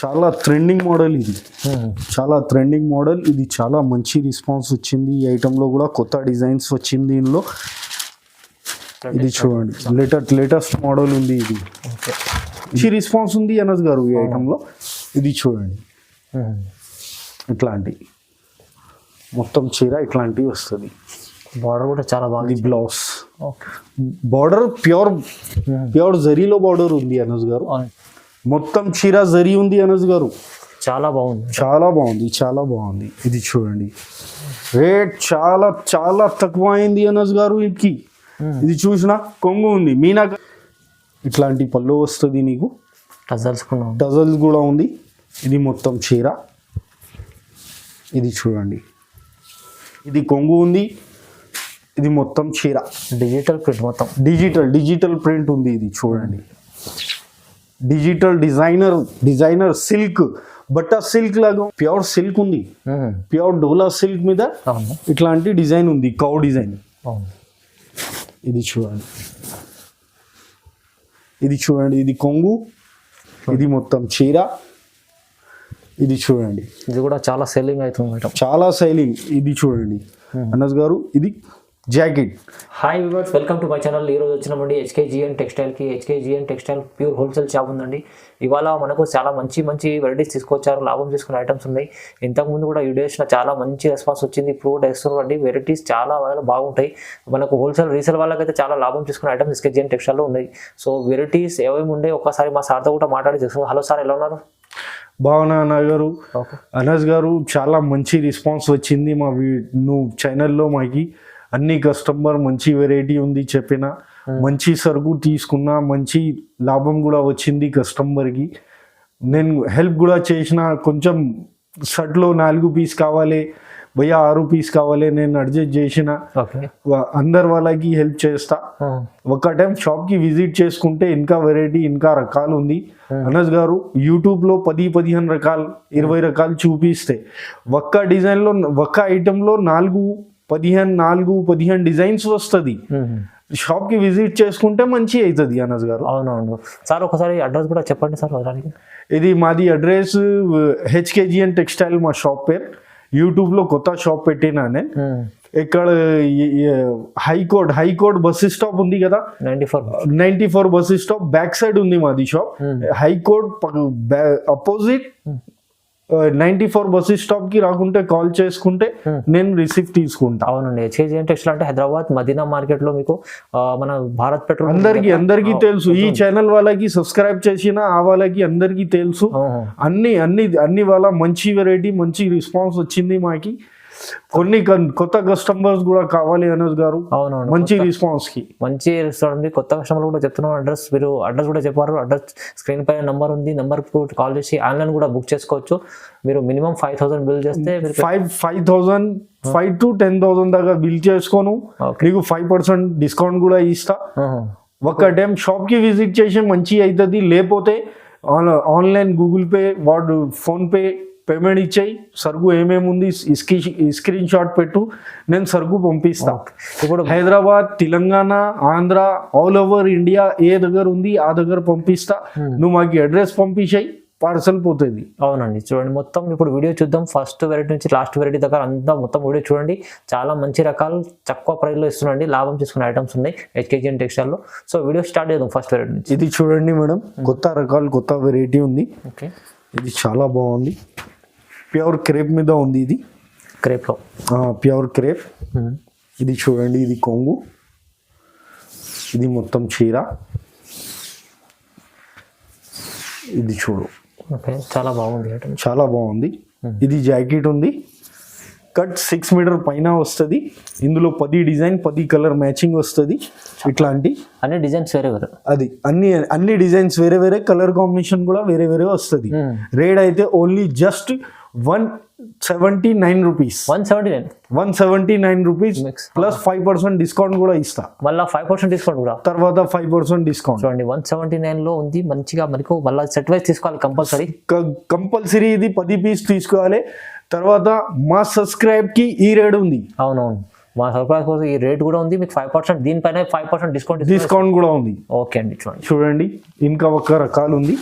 చాలా trending model ఇది. చాలా ట్రెండింగ్ మోడల్ ఇది. చాలా మంచి రెస్పాన్స్ వచ్చింది. ఈ ఐటెంలో కూడా కొత్త డిజైన్స్ వచ్చింది దీనిలో. ఇది చూడండి, లేటెస్ట్ మోడల్ ఉంది. ఇది మంచి రెస్పాన్స్ ఉంది అనస్ గారు ఈ ఐటెంలో. ఇది చూడండి, ఇట్లాంటి మొత్తం చీర ఇట్లాంటివి వస్తుంది. బార్డర్ కూడా చాలా బాగుంది. బ్లౌజ్ బార్డర్ ప్యూర్ జరీలో బార్డర్ ఉంది అనస్ గారు. మొత్తం చీర జరీ ఉంది అనస్ గారు. చాలా బాగుంది, చాలా బాగుంది, చాలా బాగుంది. ఇది చూడండి, రేట్ చాలా చాలా తక్కువ అయింది అనస్ గారు వీటికి. ఇది చూసిన కొంగు ఉంది, మీనా ఇట్లాంటి పళ్ళు వస్తుంది నీకు. టజల్స్ కూడా ఉంది. ఇది మొత్తం చీర. ఇది చూడండి, ఇది కొంగు ఉంది. ఇది మొత్తం చీర డిజిటల్ ప్రింట్, మొత్తం డిజిటల్ ప్రింట్ ఉంది. ఇది చూడండి, డిజిటల్ డిజైనర్ సిల్క్, బట్ట సిల్క్ లాగా ప్యూర్ సిల్క్ ఉంది. ప్యూర్ డోలా సిల్క్ మీద ఇట్లాంటి డిజైన్ ఉంది, కౌ డిజైన్. ఇది చూడండి, ఇది కొంగు, ఇది మొత్తం చీర. ఇది చూడండి, ఇది కూడా చాలా సెల్లింగ్ అవుతుంది, చాలా సెల్లింగ్. ఇది చూడండి అనస్ గారు, ఇది jacket. Hi viewers, welcome to my channel. ఈరోజు వచ్చినామండి HKGN టెక్స్టైల్కి. HKGN textile pure wholesale shop ఉందండి. ఇవాళ మనకు చాలా మంచి వెరైటీస్ తీసుకొచ్చారు, లాభం తీసుకునే ఐటమ్స్ ఉన్నాయి. ఇంతకుముందు కూడా వీడియోస్లో చాలా మంచి రెస్పాన్స్ వచ్చింది. ఇప్పుడు కూడా ఇస్తున్నారండి. వెరైటీస్ చాలా బాగుంటాయి. మనకు హోల్సేల్ రీసేల్ వాళ్ళకైతే చాలా లాభం తీసుకునే ఐటమ్స్ HKGN టెక్స్టైల్లో ఉన్నాయి. సో వెరైటీస్ ఏమేమి ఉండే ఒక్కసారి మా సార్తో కూడా మాట్లాడి తెలుసు. హలో సార్, ఎలా ఉన్నారు? బాగున్నా అన్న గారు. అనస్ గారు, చాలా మంచి రెస్పాన్స్ వచ్చింది మా నువ్వు ఛానల్లో. మాకి అన్ని కస్టమర్ మంచి వెరైటీ ఉంది చెప్పిన, మంచి సరుకు తీసుకున్నా, మంచి లాభం కూడా వచ్చింది కస్టమర్కి. నేను హెల్ప్ కూడా చేసిన. కొంచెం షర్ట్లో 4 పీస్ కావాలి భయ్యా, 6 పీస్ కావాలి, నేను అడ్జస్ట్ చేసిన. అందరు వాళ్ళకి హెల్ప్ చేస్తా. ఒక టైం షాప్కి విజిట్ చేసుకుంటే ఇంకా వెరైటీ, ఇంకా రకాలు ఉంది అనస్ గారు. యూట్యూబ్లో 10-15 రకాలు, 20 రకాలు చూపిస్తే ఒక్క డిజైన్లో, ఒక్క ఐటెంలో 4-15 డిజైన్స్ వస్తుంది. షాప్ కి విజిట్ చేసుకుంటే మంచి అవుతుంది అనస్ గారు. అవునవును సార్, ఒకసారి అడ్రస్ కూడా చెప్పండి సార్. ఇది మాది అడ్రస్ HKGN టెక్స్టైల్ మా షాప్ పేరు. యూట్యూబ్లో కొత్త షాప్ పెట్టినా నేను. ఇక్కడ హైకోర్ట్ బస్ స్టాప్ ఉంది కదా, 94 బస్ స్టాప్ బ్యాక్ సైడ్ ఉంది మాది shop. High court opposite 94 bus stop కి రాకుంటే కాల్ చేసుకుంటే నేను రిసీవ్ తీసుకుంటా. అవునండి, HKGN టెక్స్టైల్ అంటే హైదరాబాద్ మదీనా మార్కెట్ లో మీకు మన భారత్ పెట్రోల్ అందరికి తెలుసు. ఈ ఛానల్ వాళ్ళకి సబ్స్క్రైబ్ చేసిన ఆ వాళ్ళకి అందరికి తెలుసు. అన్ని వాళ్ళ మంచి వెరైటీ, మంచి రెస్పాన్స్ వచ్చింది మాకి. కొన్ని కొత్త కస్టమర్స్ కూడా కావాలి అనస్ గారు. అవునవును, మంచి రెస్పాన్స్ కి మంచి రెస్టారెంట్. కొత్త కస్టమర్ కూడా చెప్తున్నాం. మీరు అడ్రస్ కూడా చెప్పారు. అడ్రస్ స్క్రీన్ పైన నంబర్ ఉంది. నంబర్ కాల్ చేసి ఆన్లైన్ కూడా బుక్ చేసుకోవచ్చు. మీరు మినిమం 5,000 బిల్ చేస్తే 5 to 10,000 దాకా బిల్ చేసుకోను, నీకు 5% డిస్కౌంట్ కూడా ఇస్తా. ఒక టైం షాప్ కి విజిట్ చేసి మంచి అవుతుంది. లేకపోతే online Google pay, phone pay payment ఇచ్చాయి. సరుకు ఏమేమి ఉంది స్క్రీన్ షాట్ పెట్టు, నేను సరుకు పంపిస్తా. ఇప్పుడు Hyderabad, Telangana, Andhra, all over India ఏ దగ్గర ఉంది ఆ దగ్గర పంపిస్తా. నువ్వు మాకు అడ్రస్ పంపించాయి, పార్సల్ పోతుంది. అవునండి, చూడండి మొత్తం ఇప్పుడు వీడియో చూద్దాం. ఫస్ట్ వెరైటీ నుంచి లాస్ట్ వెరైటీ దగ్గర అంతా మొత్తం వీడియో చూడండి. చాలా మంచి రకాలు తక్కువ ప్రైస్లో ఇస్తున్నాండి. లాభం తీసుకునే ఐటమ్స్ ఉన్నాయి HKGN టెక్స్టైల్లో. సో వీడియో స్టార్ట్ చేద్దాం ఫస్ట్ వెరైటీ నుంచి. ఇది చూడండి మేడం, కొత్త రకాలు, కొత్త వెరైటీ ఉంది. ఓకే, ఇది చాలా బాగుంది. ప్యూర్ క్రేప్ మీద ఉంది. ఇది క్రేప్లో ప్యూర్ క్రేప్. ఇది చూడండి, ఇది కొంగు, ఇది మొత్తం చీర. ఇది చూడు, చాలా బాగుంది, చాలా బాగుంది. ఇది జాకెట్ ఉంది. కట్ 6 మీటర్ పైన వస్తుంది. ఇందులో 10 డిజైన్, 10 కలర్ మ్యాచింగ్ వస్తుంది. ఇట్లాంటి అన్ని డిజైన్స్ వేరే వేరే, అది అన్ని డిజైన్స్ వేరే, కలర్ కాంబినేషన్ కూడా వేరే వస్తుంది. రేట్ అయితే only just 179 rupees. 179 rupees plus 5% discount కూడా ఇస్తా. మళ్ళీ 5% డిస్కౌంట్ కూడా, తర్వాత 5% డిస్కౌంట్. చూడండి 179 లో ఉంది. మంచిగా మనకు మళ్ళీ సెట్ వైజ్ తీసుకోవాలి కంపల్సరీ. ఇది 10 పీస్ తీసుకోవాలి. తర్వాత మా సబ్స్క్రైబ్ కి ఈ రేట్ ఉంది. అవునవును, మా సర్ప్రైజ్ కోసం ఈ రేట్ కూడా ఉంది. మీకు 5% దీనిపైన 5% డిస్కౌంట్ కూడా ఉంది. ఓకే అండి, చూడండి ఇంకా ఒక రకాలు ఉంది.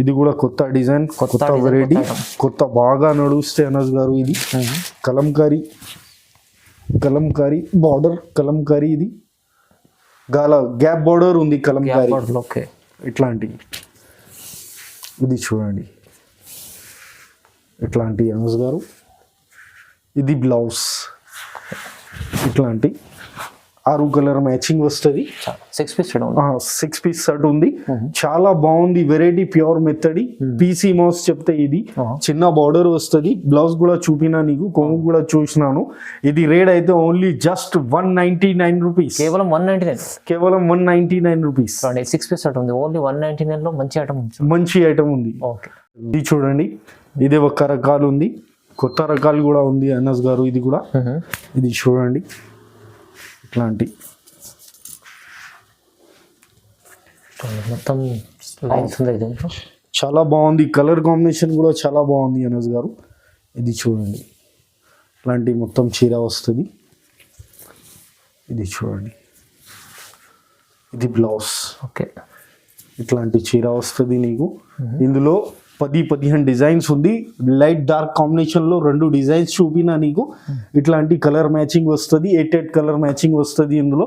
ఇది కూడా కొత్త డిజైన్, కొత్త design, వెరైటీ, కొత్త item. కొత్త బాగా నడుస్తే అనస్ గారు. ఇది కలంకారీ బార్డర్, కలంకారీ ఇది గ్యాప్ బార్డర్ ఉంది కలంకారీ ఓకే. ఇట్లాంటి. ఇది చూడండి ఇట్లాంటి అనస్ గారు. ఇది బ్లౌజ్ ఇట్లాంటి 6 కలర్ మ్యాచింగ్ వస్తుంది. 6 పీస్ 6 పీస్ సెట్ ఉంది. చాలా బాగుంది వెరైటీ, ప్యూర్ మెత్తడి పీసీ మౌస్ చెప్తే ఇది చిన్న బార్డర్ వస్తుంది. బ్లౌజ్ కూడా చూపినా నీకు, కొంగు కూడా చూసినాను. ఇది రేట్ అయితే ఓన్లీ జస్ట్ 199 రూపీస్, కేవలం 199. కేవలం 199 రూపీస్. 6 పీస్ సెట్ ఉంది, ఓన్లీ 199 లో మంచి ఐటమ్ ఉంది. మంచి ఐటమ్ ఉంది. ఓకే. ఇది చూడండి, ఇది ఒక రకాలు ఉంది, కొత్త రకాలు కూడా ఉంది అనస్ గారు. ఇది కూడా ఇది చూడండి ఇట్లాంటి మొత్తం లైన్స్ ఉంది. ఇది చాలా బాగుంది, కలర్ కాంబినేషన్ కూడా చాలా బాగుంది అనస్ గారు. ఇది చూడండి ఇట్లాంటి మొత్తం చీర వస్తుంది. ఇది చూడండి, ఇది బ్లౌజ్. ఓకే. ఇట్లాంటి చీర వస్తుంది నీకు. ఇందులో 10-15 డిజైన్స్ ఉంది. లైట్ డార్క్ కాంబినేషన్ లో 2 డిజైన్స్ చూపినా నీకు. ఇట్లాంటి కలర్ మ్యాచింగ్ వస్తుంది, 8 కలర్ మ్యాచింగ్ వస్తుంది ఇందులో.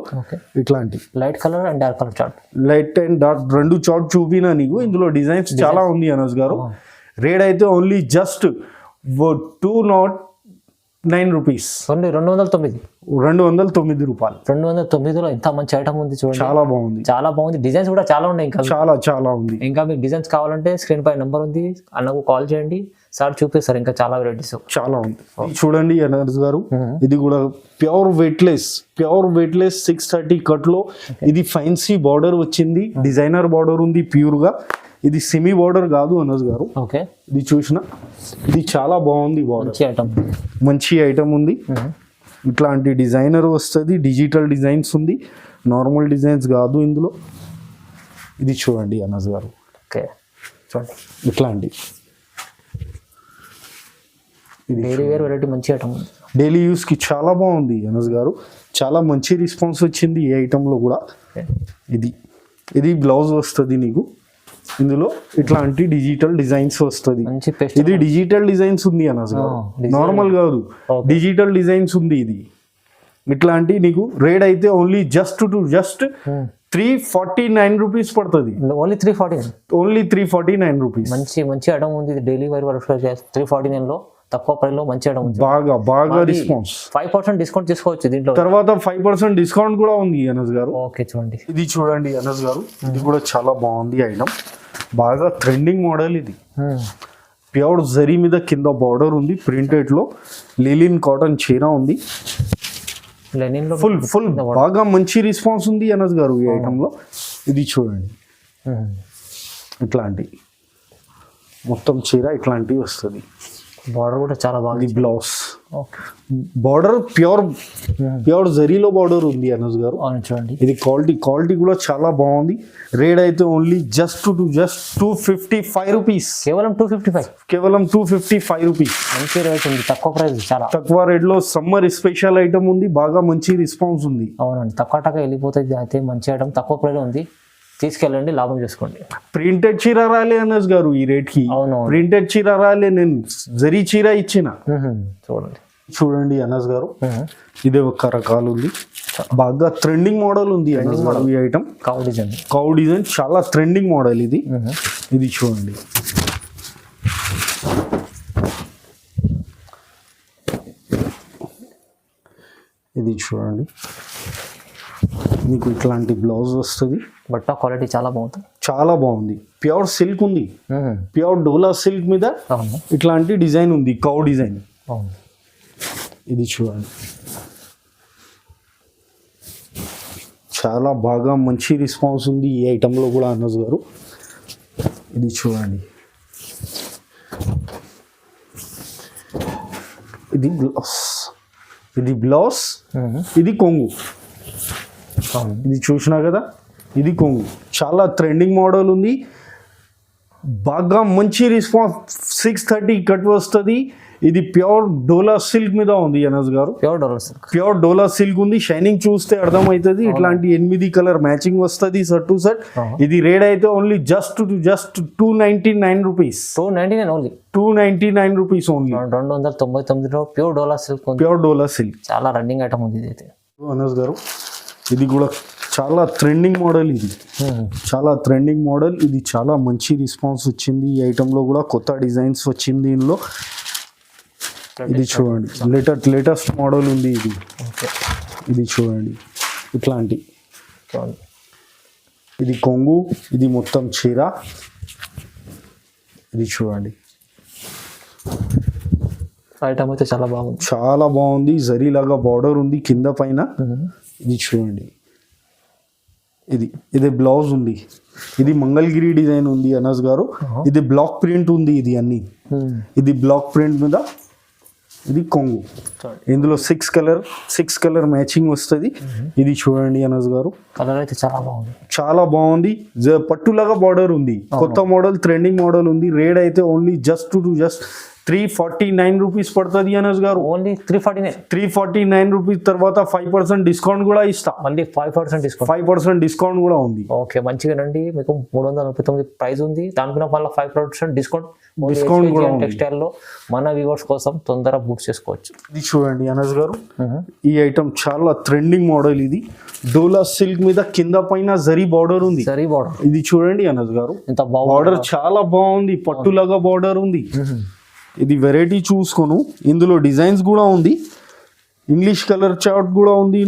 ఇట్లాంటి light colour and dark colour chart, light and dark 2 chart చూపినా నీకు. ఇందులో డిజైన్స్ చాలా ఉంది అనస్ గారు. రేట్ అయితే ఓన్లీ జస్ట్ 209 రూపీస్, ఓన్లీ 209. 209 రూపాయలు. 209లో ఇంత మంచి ఐటమ్ ఉంది చూడండి. చాలా బాగుంది, చాలా బాగుంది. డిజైన్స్ కూడా చాలా ఉన్నాయి. ఇంకా చాలా ఉంది. ఇంకా మీకు డిజైన్స్ కావాలంటే స్క్రీన్ పై నెంబర్ ఉంది, అన్నకు కాల్ చేయండి, సార్ చూపిస్తారు ఇంకా చాలా వెరైటీస్. చాలా ఉంది. ఇది చూడండి అనస్ గారు, ఇది కూడా ప్యూర్ వెయిట్లెస్ 630 కట్ లో. ఇది ఫైన్సీ బార్డర్ వచ్చింది, డిజైనర్ బార్డర్ ఉంది ప్యూర్ గా. ఇది సెమీ బార్డర్ కాదు అనస్ గారు. ఓకే. ఇది చూసిన, ఇది చాలా బాగుంది బార్డర్, మంచి ఐటమ్ ఉంది. ఇట్లాంటి డిజైనర్ వస్తుంది, డిజిటల్ డిజైన్స్ ఉంది, నార్మల్ డిజైన్స్ కాదు ఇందులో. ఇది చూడండి అనస్ గారు. ఓకే. చూడండి ఇట్లాంటి డైలీ వేర్ వెరైటీ మంచి ఐటమ్ ఉంది. డైలీ యూస్ కి చాలా బాగుంది అనస్ గారు. చాలా మంచి రెస్పాన్స్ వచ్చింది ఈ ఐటమ్ లో కూడా. ఇది బ్లౌజ్ వస్తుంది నీకు. ఇందులో ఇట్లాంటి డిజిటల్ డిజైన్స్ వస్తుంది. ఇది డిజిటల్ డిజైన్స్ ఉంది అనస్ గారు, నార్మల్ కాదు, డిజిటల్ డిజైన్స్ ఉంది. ఇది ఇట్లాంటి నీకు రేట్ అయితే ఓన్లీ జస్ట్ 349 రూపీస్ పడుతుంది. Only 349 rupees. మంచి ఐటమ్ ఉంది. ఇది డైలీ వేర్ 349 లో తక్కువ ప్రైస్ లో మంచి ఐటమ్ ఉంది. బాగా రెస్పాన్స్. 5% డిస్కౌంట్ తీసుకోవచ్చు దీంట్లో. తర్వాత 5% డిస్కౌంట్ కూడా ఉంది అనస్ గారు. ఓకే. చూడండి, ఇది చూడండి అనస్ గారు, ఇది కూడా చాలా బాగుంది ఐటమ్. బాగా ట్రెండింగ్ మోడల్ ఇది. ప్యూర్ జరీ మీద కింద బార్డర్ ఉంది, ప్రింటెడ్ లో. లిలిన్ కాటన్ చీర ఉంది, ఫుల్ బాగా మంచి రెస్పాన్స్ ఉంది అనస్ గారు ఈ ఐటమ్ లో. ఇది చూడండి ఇట్లాంటి మొత్తం చీర ఇట్లాంటివి వస్తుంది. బార్డర్ కూడా చాలా బాగుంది. బ్లౌజ్ బార్డర్ ప్యూర్ జరీలో బార్డర్ ఉంది అనస్ గారు. చూడండి, ఇది క్వాలిటీ కూడా చాలా బాగుంది. రేట్ అయితే ఓన్లీ జస్ట్ 255 రూపీస్, కేవలం 255 రూపీస్. మంచి రేట్ ఉంది, తక్కువ ప్రైస్, చాలా తక్కువ రేట్ లో. సమ్మర్ స్పెషల్ ఐటమ్ ఉంది, బాగా మంచి రెస్పాన్స్ ఉంది. అవునండి, తక్కువ టకా వెళ్ళిపోతుంది. అయితే మంచి ఐటమ్ తక్కువ ప్రైస్ ఉంది, తీసుకెళ్ళండి, లాభం చేసుకోండి. ప్రింటెడ్ చీర రాలే అనస్ గారు ఈ రేట్ కి. ప్రింటెడ్ చీర రాలే, నేను జరీ చీర ఇచ్చిన. చూడండి అనస్ గారు, ఇదే ఒక రకాలు ఉంది, బాగా ట్రెండింగ్ మోడల్ ఉంది అనస్ గారు ఈ ఐటమ్. కౌ డిజైన్ చాలా ట్రెండింగ్ మోడల్ ఇది. ఇది చూడండి, ఇది చూడండి మీకు ఇట్లాంటి బ్లౌజ్ వస్తుంది. బట్ట క్వాలిటీ చాలా బాగుంటుంది, చాలా బాగుంది. ప్యూర్ సిల్క్ ఉంది, ప్యూర్ డోలా సిల్క్ మీద ఇట్లాంటి డిజైన్ ఉంది, కౌ డిజైన్. ఇది చూడండి, చాలా బాగా మంచి రెస్పాన్స్ ఉంది ఈ ఐటెంలో కూడా అనస్ గారు. ఇది చూడండి, ఇది బ్లౌజ్, ఇది కొంగు. ఇది చూసినా కదా, ఇది కొంగు. చాలా ట్రెండింగ్ మోడల్ ఉంది. బాగా మంచి రెస్పాన్స్ 630 కట్ వస్తుంది. ఇది ప్యూర్ డోలా సిల్క్ మీద ఉంది అనస్ గారు. Pure dollars pure dola silk ఉంది. షైనింగ్ చూస్తే అర్థమవుతుంది. ఇట్లాంటి 8 కలర్ మ్యాచింగ్ వస్తుంది సెట్ టు సెట్. ఇది రేట్ అయితే only just 299 rupees. 299 only. 299 rupees only. 299లో ప్యూర్ డోలా సిల్క్ ఉంది. ప్యూర్ డోలా సిల్క్ చాలా రన్నింగ్ ఐటమ్ ఉంది ఇది అయితే. అనస్ గారు ఇది కూడా చాలా ట్రెండింగ్ మోడల్. ఇది చాలా ట్రెండింగ్ మోడల్. ఇది చాలా మంచి రెస్పాన్స్ వచ్చింది. ఈ ఐటెంలో కూడా కొత్త డిజైన్స్ వచ్చింది దీనిలో. ఇది చూడండి లేటెస్ట్ మోడల్ ఉంది ఇది. ఇది చూడండి ఇట్లాంటి. ఇది కొంగు, ఇది మొత్తం చీర. ఇది చూడండి ఐటమ్ అయితే చాలా బాగుంది. చాలా బాగుంది. జరీలాగా బార్డర్ ఉంది కింద పైన. ఇది చూడండి ఇది బ్లౌజ్ ఉంది. ఇది మంగళగిరి డిజైన్ ఉంది అనస్ గారు. ఇది బ్లాక్ ప్రింట్ ఉంది. ఇది అన్ని ఇది బ్లాక్ ప్రింట్ మీద. ఇది కొంగు. ఇందులో 6 కలర్ మ్యాచింగ్ వస్తుంది. ఇది చూడండి అనస్ గారు కలర్ అయితే చాలా బాగుంది. చాలా బాగుంది. పట్టులాగా బార్డర్ ఉంది. కొత్త మోడల్ ట్రెండింగ్ మోడల్ ఉంది. రేట్ అయితే ఓన్లీ జస్ట్ 349 రూపీస్ పడుతుంది అనస్ గారు. Only 349 rupees. తర్వాత 5% డిస్కౌంట్ కూడా ఇస్తా. మళ్ళీ 5% డిస్కౌంట్. 5% డిస్కౌంట్ కూడా ఉంది. ఓకే మంచిగానండి. మీకు 339 ప్రైస్ ఉంది. దానిపైన మళ్ళీ 5% డిస్కౌంట్ కూడా టెక్స్టైల్ లో మన వ్యూవర్స్ కోసం తొందరగా బుక్ చేసుకోవచ్చు. ఇది చూడండి అనస్ గారు ఈ ఐటమ్ చాలా ట్రెండింగ్ మోడల్. ఇది డోలా సిల్క్ మీద కింద పైన జరీ బార్డర్ ఉంది. జరీ బార్డర్ ఇది చూడండి అనస్ గారు. ఇంత బార్డర్ చాలా బాగుంది. పట్టులాగా బార్డర్ ఉంది. ఇది వెరైటీ చూసుకోను. ఇందులో డిజైన్స్ కూడా ఉంది. ఇంగ్లీష్ కలర్ చార్ట్ కూడా ఉంది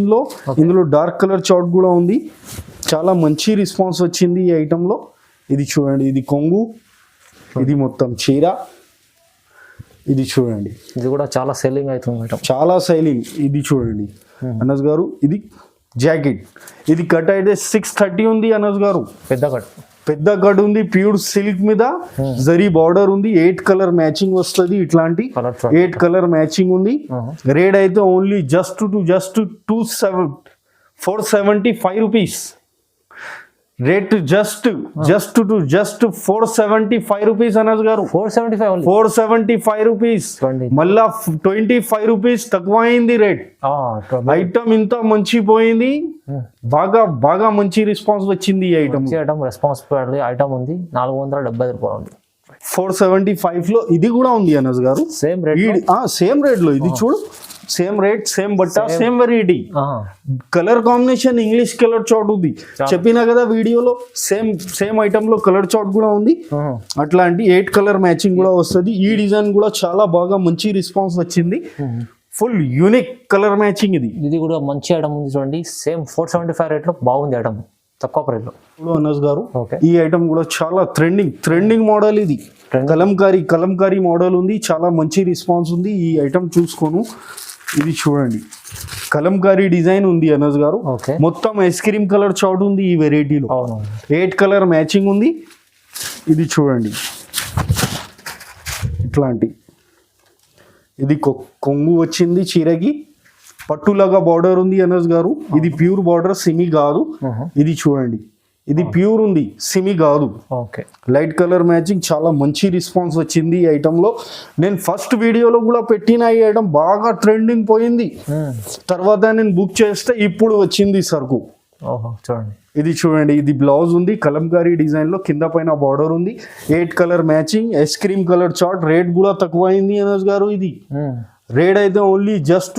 ఇందులో డార్క్ కలర్ చార్ట్ కూడా ఉంది. చాలా మంచి రెస్పాన్స్ వచ్చింది ఈ ఐటెంలో. ఇది చూడండి ఇది కొంగు, ఇది మొత్తం చీర. ఇది చూడండి ఇది కూడా చాలా సెల్లింగ్ అవుతుంది ఐటమ్. చాలా సెల్లింగ్. ఇది చూడండి అనస్ గారు ఇది జాకెట్. ఇది కట్ అయితే 630 ఉంది అనస్ గారు. పెద్ద కట్ ఉంది. ప్యూర్ సిల్క్ మీద జరీ బార్డర్ ఉంది. 8 కలర్ మ్యాచింగ్ వస్తుంది. ఇట్లాంటి 8 కలర్ మ్యాచింగ్ ఉంది. రేట్ అయితే only just 475 rupees. Rate just 475 rupees Anas గారు. 475 రూపీస్. మళ్ళా 25 రూపీస్ తక్కువ అయింది రేట్. ఐటమ్ ఇంత మంచి పోయింది. బాగా మంచి రెస్పాన్స్ వచ్చింది ఈ ఐటమ్. రెస్పాన్స్ ఐటమ్ ఉంది. 470 రూపాయలు ఉంది. 475 లో ఇది కూడా ఉంది అనస్ గారు. సేమ్ రేట్ లో. ఇది చూడు సేమ్ రేట్, సేమ్ బట్ట, same variety. Colour combination English colour chart ఉంది. చెప్పినా కదా వీడియోలో. సేమ్ ఐటమ్ లో కలర్ చార్ట్ కూడా ఉంది. అట్లాంటి 8 కలర్ మ్యాచింగ్ కూడా వస్తుంది. ఈ డిజైన్ కూడా చాలా బాగా మంచి రెస్పాన్స్ వచ్చింది. Full unique colour matching. ఇది కూడా మంచి ఐటమ్ ఉంది చూడండి. సేమ్ 475 రేట్ లో బాగుంది ఐటమ్, తక్కువ ప్రైస్ లో. అనస్ గారు ఈ ఐటమ్ కూడా చాలా ట్రెండింగ్ మోడల్. ఇది కలంకారీ మోడల్ ఉంది. చాలా మంచి రెస్పాన్స్ ఉంది. ఈ ఐటమ్ చూసుకోను. ఇది చూడండి కలంకారీ డిజైన్ ఉంది అనస్ గారు. మొత్తం ఐస్ క్రీమ్ కలర్ చార్ట్ ఉంది ఈ వెరైటీలో. 8 కలర్ మ్యాచింగ్ ఉంది. ఇది చూడండి ఇట్లాంటి. ఇది కొంగు వచ్చింది చీరకి. పట్టులాగా బార్డర్ ఉంది అనస్ గారు. ఇది ప్యూర్ బార్డర్, సిమి కాదు. ఇది చూడండి ఇది ప్యూర్ ఉంది, సిమి కాదు. Light colour matching. చాలా మంచి రెస్పాన్స్ వచ్చింది ఈ ఐటెంలో. నేను ఫస్ట్ వీడియోలో కూడా పెట్టిన ఈ ఐటమ్ బాగా ట్రెండింగ్ పోయింది. తర్వాత నేను బుక్ చేస్తే ఇప్పుడు వచ్చింది సరుకు. చూడండి ఇది చూడండి ఇది బ్లౌజ్ ఉంది. కలంకారీ డిజైన్ లో కింద పైన బార్డర్ ఉంది. 8 colour matching, ice cream colour chart. Rate కూడా తక్కువ అయింది అనస్ గారు. ఇది రేట్ అయితే only just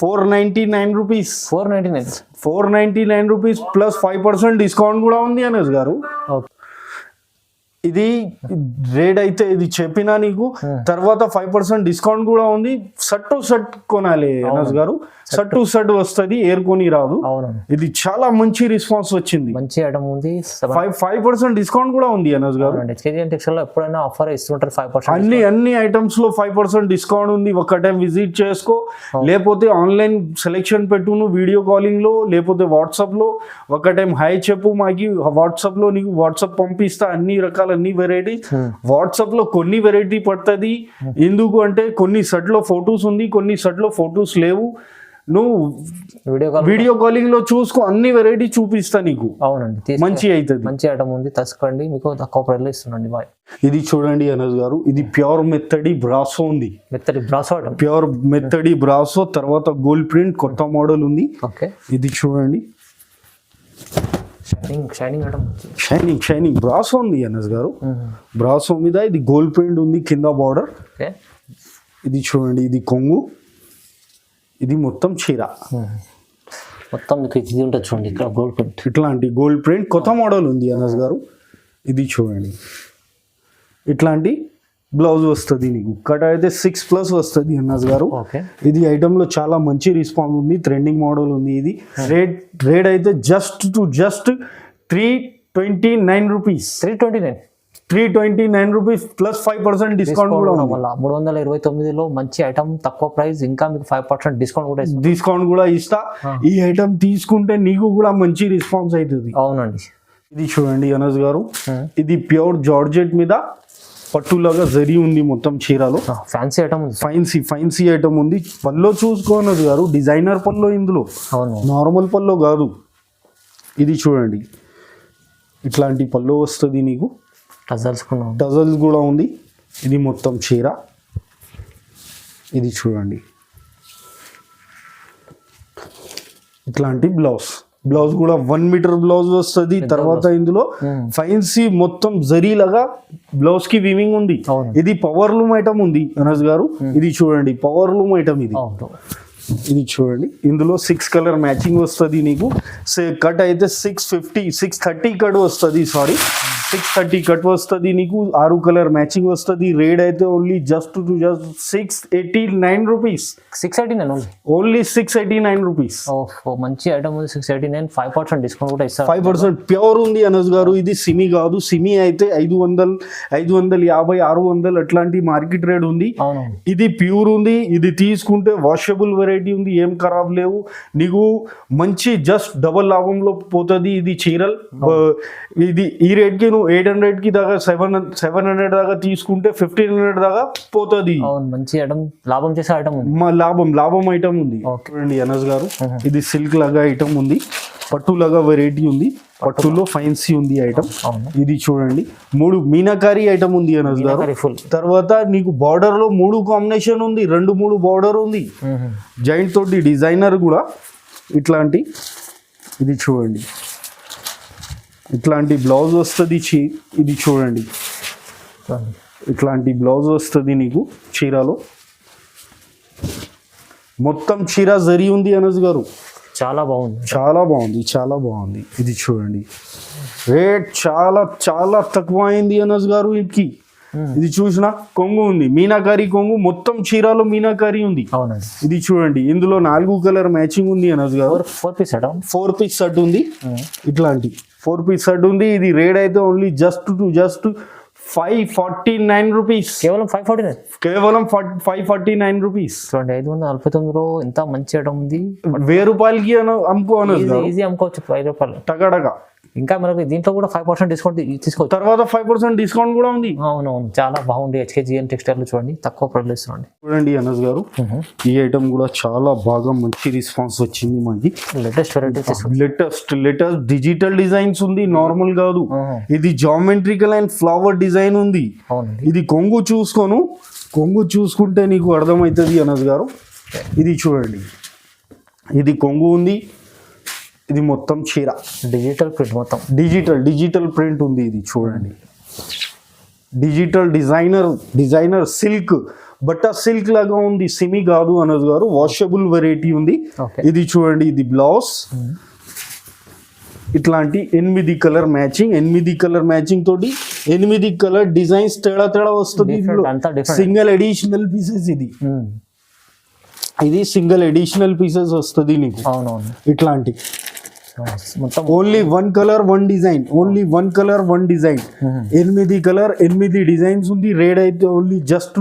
499 rupees. 499 rupees plus 5% discount కూడా ఉంది అనస్ గారు. ఇది రేట్ అయితే ఇది చెప్పినా నీకు. తర్వాత 5% డిస్కౌంట్ కూడా ఉంది. సెట్ కొనాలి అనస్ గారు. సెట్ వస్తుంది, ఏరుకొని రాదు. ఇది చాలా మంచి రెస్పాన్స్ వచ్చింది. మంచి ఐటమ్ ఉంది. 5% డిస్కౌంట్ కూడా ఉంది అనస్ గారు. ఎప్పుడైనా ఆఫర్ ఇస్తుంటారు 5%. అన్ని ఐటమ్స్ లో 5% డిస్కౌంట్ ఉంది. ఒక టైం విజిట్ చేసుకో, లేకపోతే ఆన్లైన్ సెలెక్షన్ పెట్టు నువ్వు వీడియో కాలింగ్ లో, లేకపోతే వాట్సాప్ లో ఒక టైం హాయ్ చెప్పు మాకి. వాట్సాప్ లో నీకు వాట్సాప్ పంపిస్తా అన్ని వెరైటీ. వాట్సాప్ లో కొన్ని వెరైటీ పడుతుంది. ఎందుకు అంటే కొన్ని సెట్ లో ఫొటోస్ ఉంది, కొన్ని సెట్ లో ఫొటోస్ లేవు. నువ్వు వీడియో కాలింగ్ లో చూసుకో, అన్ని వెరైటీ చూపిస్తా నీకు. అవునండి, మంచి అవుతుంది. మంచి ఐటమ్ ఉంది, తీసుకోండి, మీకు తక్కువ ప్రైస్ లో ఇస్తున్నాండి. బాయ్. ఇది చూడండి అనస్ గారు, ఇది ప్యూర్ మెత్తడి బ్రాసో ఉంది. మెత్తడి బ్రాసో ఐటమ్, ప్యూర్ మెత్తడి బ్రాసో. తర్వాత గోల్డ్ ప్రింట్ కొత్త మోడల్ ఉంది. ఓకే, ఇది చూడండి, షైనింగ్ ఐటమ్, షైనింగ్ బ్రాసో ఉంది అనస్ గారు. బ్రాసో మీద ఇది గోల్డ్ ప్రింట్ ఉంది కింద బార్డర్. ఓకే, ఇది చూడండి, ఇది కొంగు, ఇది మొత్తం చీర. మొత్తం మీకు ఇది ఉంటుంది చూడండి, ఇక్కడ గోల్డ్ ప్రింట్, ఇట్లాంటి గోల్డ్ ప్రింట్ కొత్త మోడల్ ఉంది అనస్ గారు. ఇది చూడండి, ఇట్లాంటి బ్లౌజ్ వస్తుంది నీకు. కట్ అయితే 6+ వస్తుంది అనస్ గారు. ఓకే, ఇది ఐటమ్ లో చాలా మంచి రెస్పాన్స్ ఉంది, ట్రెండింగ్ మోడల్ ఉంది. ఇది రేట్ అయితే just 329 rupees. 329 rupees plus 5% discount కూడా ఉంది. 329లో మంచి ఐటమ్, తక్కువ ప్రైస్, ఇంకా మీకు 5% డిస్కౌంట్ కూడా ఇస్తుంది. డిస్కౌంట్ కూడా ఇస్తా. ఈ ఐటమ్ తీసుకుంటే నీకు కూడా మంచి రెస్పాన్స్ అవుతుంది. అవునండి, ఇది చూడండి అనస్ గారు, ఇది ప్యూర్ జార్జెట్ మీద పట్టులాగా జరీ ఉంది మొత్తం చీరలో. ఫ్యాన్సీ ఐటమ్ ఉంది, ఫైన్సీ ఐటమ్ ఉంది. పల్లో చూసుకోనస్ గారు, డిజైనర్ పల్లో ఇందులో, అవును, నార్మల్ పల్లో కాదు. ఇది చూడండి, ఇట్లాంటి పల్లో వస్తుంది నీకు. టజల్స్ కూడా ఉంది. ఇది మొత్తం చీర. ఇది చూడండి, ఇట్లాంటి బ్లౌజ్ కూడా 1 మీటర్ బ్లౌజ్ వస్తుంది. తర్వాత ఇందులో ఫైన్సీ మొత్తం జరీలాగా బ్లౌజ్ కి వీవింగ్ ఉంది. ఇది పవర్ లూమ్ ఐటమ్ ఉంది అనస్ గారు. ఇది చూడండి, పవర్ లూమ్ ఐటమ్ ఇది. ఇది చూడండి, ఇందులో 6 కలర్ మ్యాచింగ్ వస్తుంది నీకు. కట్ అయితే 630 కట్ వస్తుంది. 630 కట్ వస్తుంది నీకు. 6 కలర్ మ్యాచింగ్ వస్తుంది. రేట్ అయితే only just 689 rupees. 689 only 689 rupees. మంచి ఐటమ్ ఉంది, 689. 5% డిస్కౌంట్ కూడా ఇస్తారు. 5% ప్యూర్ ఉంది అనస్ గారు. ఇది సిమి కాదు. సిమి అయితే 500, 550, 600 అట్లాంటి మార్కెట్ రేట్ ఉంది. ఇది ప్యూర్ ఉంది. ఇది తీసుకుంటే వాషబుల్ వెరైటీ ఉంది, ఏం ఖరాబ్ లేవు. నీకు మంచి జస్ట్ డబల్ లాభంలో పోతుంది. ఇది చీరల్ ఇది ఈ రేట్ కి నువ్వు 800 కి దాకా 700 దాకా తీసుకుంటే 1500 దాకా పోతుంది. మంచి ఐటమ్, లాభం చేసే ఐటమ్ ఉంది. లాభం ఐటమ్ ఉంది. చూడండి అనస్ గారు, ఇది సిల్క్ లాగా ఐటమ్ ఉంది, పట్టు లాగా వెరైటీ ఉంది. పట్టులో ఫైన్సీ ఉంది ఐటమ్. ఇది చూడండి, 3 మీనాకారి ఐటమ్ ఉంది అనస్ గారు. తర్వాత నీకు బార్డర్ లో 3 కాంబినేషన్ ఉంది, 2-3 బార్డర్ ఉంది. జాయింట్ తోటి డిజైనర్ కూడా ఇట్లాంటి. ఇది చూడండి, ఇట్లాంటి బ్లౌజ్ వస్తుంది. ఇది చూడండి, ఇట్లాంటి బ్లౌజ్ వస్తుంది నీకు చీరలో. మొత్తం చీర జరీ ఉంది అనస్ గారు. చాలా బాగుంది. ఇది చూడండి, రేట్ చాలా తక్కువ అయింది అనస్ గారు వీటికి. ఇది చూసిన కొంగు ఉంది, మీనాకారి కొంగు, మొత్తం చీరలో మీనాకారి ఉంది. ఇది చూడండి, ఇందులో 4 కలర్ మ్యాచింగ్ ఉంది అనస్ గారు. 4 పీస్ సెట్ ఉంది. ఇట్లాంటి 4 పీస్ సెట్ ఉంది. ఇది రేట్ అయితే ఓన్లీ జస్ట్ 549 రూపీస్. కేవలం 549 రూపీస్. 549లో ఎంత మంచి ఐటమ్ ఉంది. 1000 రూపాయలకి అమ్ముకోను, ఈజీ అమ్ముకోవచ్చు. 5 రూపాయలు టకాటకా. ఇంకా మనకు దీంట్లో కూడా 5% డిస్కౌంట్ తీసుకోవచ్చు. తర్వాత 5% డిస్కౌంట్ కూడా ఉంది. అవునవును, చాలా బాగుంది. HKGN టెక్స్టైల్ చూడండి, తక్కువ ప్రైస్ ఇస్తుంది. చూడండి అనస్ గారు, ఈ ఐటమ్ కూడా చాలా బాగా మంచి రెస్పాన్స్ వచ్చింది మనకి. లేటెస్ట్ డిజిటల్ డిజైన్స్ ఉంది, నార్మల్ కాదు. ఇది జామెట్రికల్ అండ్ ఫ్లవర్ డిజైన్ ఉంది. ఇది కొంగు చూసుకుంటే నీకు అర్థమవుతుంది అనస్ గారు. ఇది చూడండి, ఇది కొంగు ఉంది. ఇది మొత్తం చీర డిజిటల్ ప్రింట్, మొత్తం డిజిటల్ ప్రింట్ ఉంది. ఇది చూడండి, డిజిటల్ డిజైనర్ సిల్క్, బట్ట సిల్క్ లాగా ఉంది, సిమి కాదు అనస్ గారు. వాషబుల్ వెరైటీ ఉంది. ఇది చూడండి, ఇది బ్లౌజ్. ఇట్లాంటి 8 కలర్ మ్యాచింగ్ తోటి 8 కలర్ డిజైన్స్ తేడా వస్తుంది. Single additional pieces. ఇది సింగిల్ ఎడిషనల్ పీసెస్ వస్తుంది నీకు. ఇట్లాంటి మొత్తం only 1 colour 1 design. 8 colour 8 designs ఉంది. రేట్ అయితే ఓన్లీ జస్ట్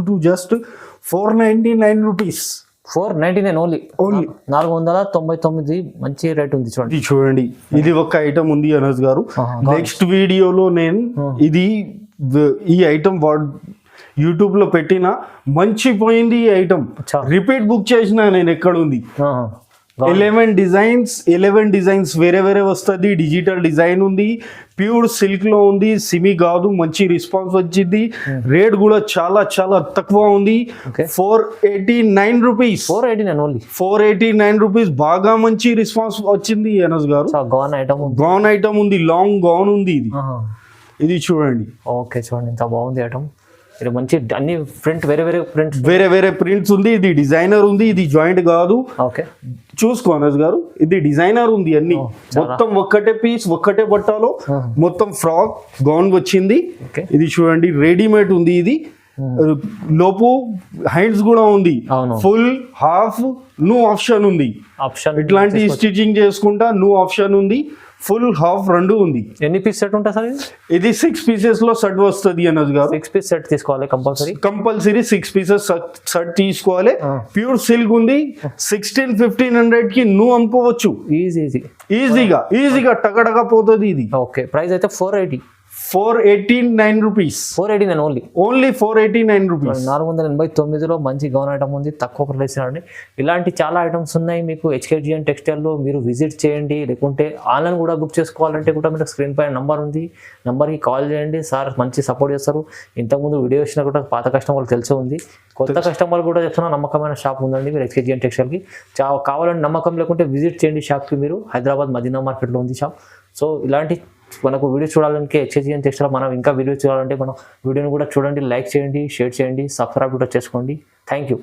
499 రూపీస్. 499 ఓన్లీ 499. మంచి రేట్ ఉంది చూడండి. చూడండి, ఇది ఒక ఐటమ్ ఉంది అనస్ గారు. నెక్స్ట్ వీడియోలో నేను ఈ ఐటమ్ యూట్యూబ్ లో పెట్టిన మంచి పోయింది. ఈ ఐటమ్ రిపీట్ బుక్ చేసిన నేను ఎక్కడ ఉంది. 11 డిజైన్స్ వేరే వేరే వస్తుంది. డిజిటల్ డిజైన్ ఉంది, ప్యూర్ సిల్క్ లో ఉంది, సిమి కాదు, మంచి రెస్పాన్స్ వచ్చింది. రేట్ కూడా చాలా చాలా తక్కువ ఉంది. Okay. 489 రూపీస్. 489 ఓన్లీ. 489 రూపీస్. బాగా మంచి రెస్పాన్స్ వచ్చింది అనస్ గారు. గౌన్ ఐటమ్ గౌన్ ఐటమ్ ఉంది, లాంగ్ గౌన్ ఉంది. ఇది చూడండి. ఓకే, చూడండి ఎంత బాగుంది ఐటమ్. ఇది మంచి అన్ని ప్రింట్ వేరే వేరే ప్రింట్స్ ఉంది. ఇది డిజైనర్ ఉంది, ఇది జాయింట్ కాదు. ఓకే, చూసుకో అనస్ గారు, ఇది డిజైనర్ ఉంది. అన్ని మొత్తం ఒక్కటే పీస్, ఒక్కటే బట్టలో మొత్తం ఫ్రాక్ గౌన్ వచ్చింది. Okay. ఇది చూడండి, రెడీమేడ్ ఉంది. ఇది లోపు హ్యాండ్స్ కూడా ఉంది. ఫుల్ హాఫ్ నువ్వు ఆప్షన్ ఉంది. ఇట్లాంటి స్టిచింగ్ చేసుకుంటా నువ్వు ఆప్షన్ ఉంది. ఫుల్ హాఫ్ రెండు ఉంది. ఎన్ని పీస్ సెట్ ఉంటుంది సార్ ఇది 6 పీసెస్ లో సెట్ వస్తుంది అనస్ గారు. 6 పీస్ సెట్ తీసుకోవాలి కంపల్సరీ 6 పీసెస్ సెట్ తీసుకోవాలి. ప్యూర్ సిల్క్ ఉంది. 1600-1500 కి నువ్వు అమ్ముకోవచ్చు ఈజీగా టగటగా పోతుంది. ఇది ఓకే, ప్రైస్ అయితే 489 రూపీస్. 489 only 489 rupees. 489లో మంచి గౌన్ ఐటమ్ ఉంది, తక్కువ ప్రైస్ అండి. ఇలాంటి చాలా ఐటమ్స్ ఉన్నాయి మీకు HKGN టెక్స్టైల్లో. మీరు విజిట్ చేయండి, లేకుంటే ఆన్లైన్ కూడా బుక్ చేసుకోవాలంటే కూడా మీకు స్క్రీన్ పైన నంబర్ ఉంది, నంబర్కి కాల్ చేయండి. సార్ మంచి సపోర్ట్ చేస్తారు. ఇంతకుముందు వీడియో వచ్చినా కూడా పాత కస్టమర్లు తెలిసే ఉంది, కొత్త కస్టమర్లు కూడా చెప్తున్నా నమ్మకమైన షాప్ ఉందండి మీరు HKGN టెక్స్టైల్కి. కావాలంటే నమ్మకం లేకుంటే విజిట్ చేయండి షాప్కి. మీరు హైదరాబాద్ మదీనా మార్కెట్లో ఉంది షాప్. సో ఇలాంటి మనకు వీడియో చూడాలంటే HKGN టెక్స్టైల్ మనం ఇంకా వీడియో చూడాలంటే మనం వీడియోని కూడా చూడండి, లైక్ చేయండి, షేర్ చేయండి, సబ్స్క్రైబ్ కూడా చేసుకోండి. Thank you.